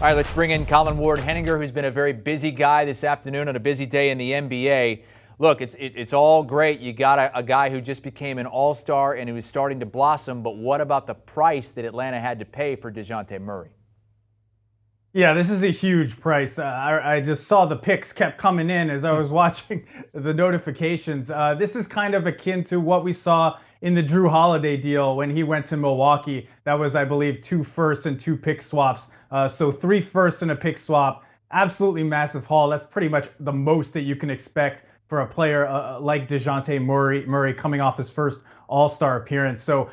All right, let's bring in Colin Ward-Henninger, who's been a very busy guy this afternoon on a busy day in the NBA. Look, it's all great. You got a guy who just became an all-star and who is starting to blossom, but what about the price that Atlanta had to pay for Dejounte Murray? Yeah, this is a huge price. I just saw the picks kept coming in as I was watching the notifications. This is kind of akin to what we saw in the Drew Holiday deal when he went to Milwaukee. That was, I believe, 2 firsts and 2 pick swaps. So 3 firsts and a pick swap. Absolutely massive haul. That's pretty much the most that you can expect for a player like Dejounte Murray coming off his first All-Star appearance. So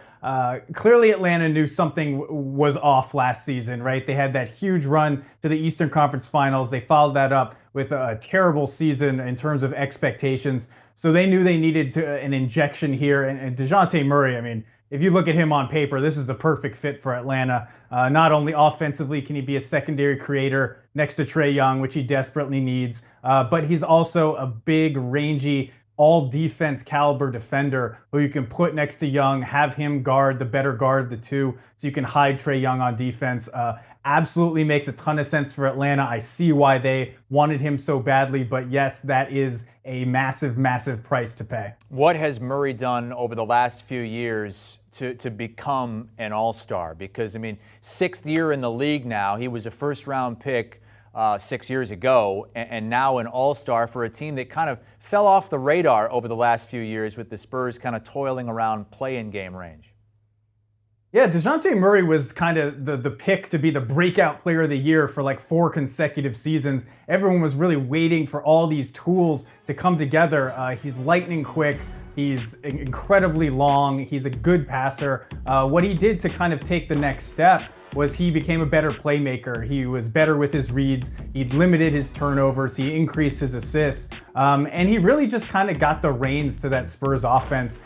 clearly Atlanta knew something was off last season, right? They had that huge run to the Eastern Conference Finals. They followed that up with a terrible season in terms of expectations. So they knew they needed an injection here. And Dejounte Murray, I mean, if you look at him on paper, this is the perfect fit for Atlanta. Not only offensively can he be a secondary creator next to Trae Young, which he desperately needs, but he's also a big, rangy, all-defense caliber defender who you can put next to Young, have him guard the better guard of the two, so you can hide Trae Young on defense. Absolutely makes a ton of sense for Atlanta. I see why they wanted him so badly, but yes, that is a massive, massive price to pay. What has Murray done over the last few years to become an all-star? Because, I mean, 6th year in the league now. He was a first-round pick 6 years ago, and now an all-star for a team that kind of fell off the radar over the last few years with the Spurs kind of toiling around play-in game range. Yeah, Dejounte Murray was kind of the pick to be the breakout player of the year for like 4 consecutive seasons. Everyone was really waiting for all these tools to come together. He's lightning quick. He's incredibly long. He's a good passer. What he did to kind of take the next step was he became a better playmaker. He was better with his reads. He limited his turnovers. He increased his assists. And he really just kind of got the reins to that Spurs offense.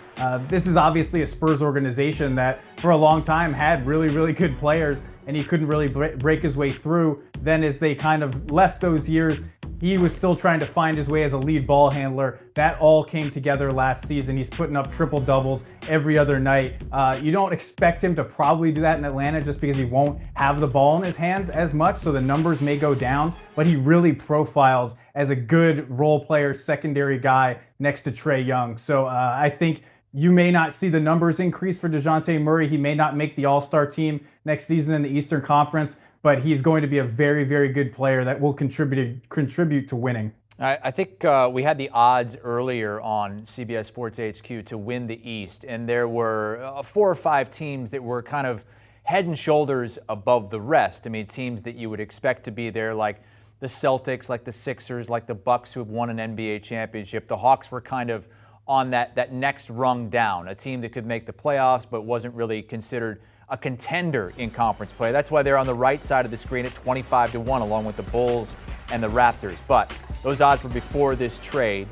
This is obviously a Spurs organization that for a long time had really, really good players, and he couldn't really break his way through. Then as they kind of left those years, he was still trying to find his way as a lead ball handler. That all came together last season. He's putting up triple doubles every other night. You don't expect him to probably do that in Atlanta just because he won't have the ball in his hands as much, so the numbers may go down, but he really profiles as a good role player, secondary guy next to Trae Young. So I think you may not see the numbers increase for Dejounte Murray. He may not make the All-Star team next season in the Eastern Conference, but he's going to be a very, very good player that will contribute to winning. I think we had the odds earlier on CBS Sports HQ to win the East, and there were 4 or 5 teams that were kind of head and shoulders above the rest. I mean, teams that you would expect to be there, like the Celtics, like the Sixers, like the Bucks, who have won an NBA championship. The Hawks were kind of on that next rung down, a team that could make the playoffs but wasn't really considered a contender in conference play. That's why they're on the right side of the screen at 25-1, along with the Bulls and the Raptors. But those odds were before this trade.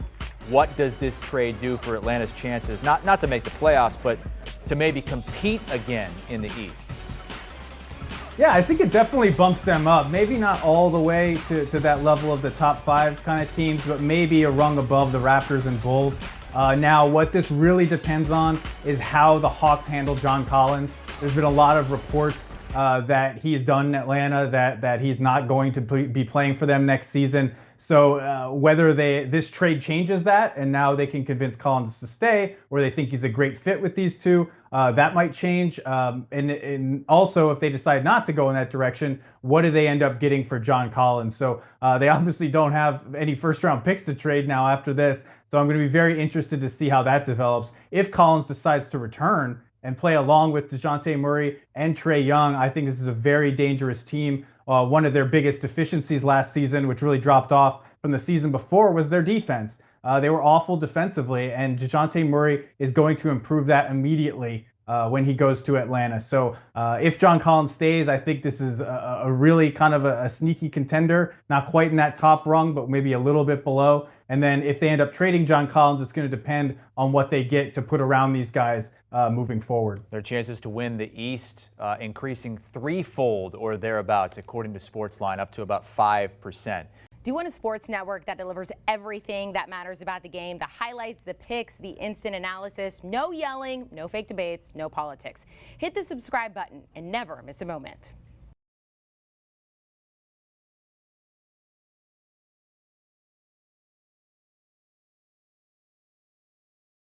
What does this trade do for Atlanta's chances, not to make the playoffs, but to maybe compete again in the East? Yeah, I think it definitely bumps them up. Maybe not all the way to that level of the top 5 kind of teams, but maybe a rung above the Raptors and Bulls. Now, what this really depends on is how the Hawks handle John Collins. There's been a lot of reports that he's done in Atlanta, that he's not going to be playing for them next season. So whether this trade changes that and now they can convince Collins to stay, or they think he's a great fit with these two, that might change. And also, if they decide not to go in that direction, what do they end up getting for John Collins? So they obviously don't have any first-round picks to trade now after this. So I'm going to be very interested to see how that develops. If Collins decides to return and play along with Dejounte Murray and Trae Young, I think this is a very dangerous team. One of their biggest deficiencies last season, which really dropped off from the season before, was their defense. They were awful defensively, and Dejounte Murray is going to improve that immediately when he goes to Atlanta. So if John Collins stays, I think this is a really kind of a sneaky contender, not quite in that top rung, but maybe a little bit below. And then if they end up trading John Collins, it's going to depend on what they get to put around these guys moving forward. Their chances to win the East increasing threefold or thereabouts, according to Sportsline, up to about 5%. Do you want a sports network that delivers everything that matters about the game? The highlights, the picks, the instant analysis, no yelling, no fake debates, no politics. Hit the subscribe button and never miss a moment.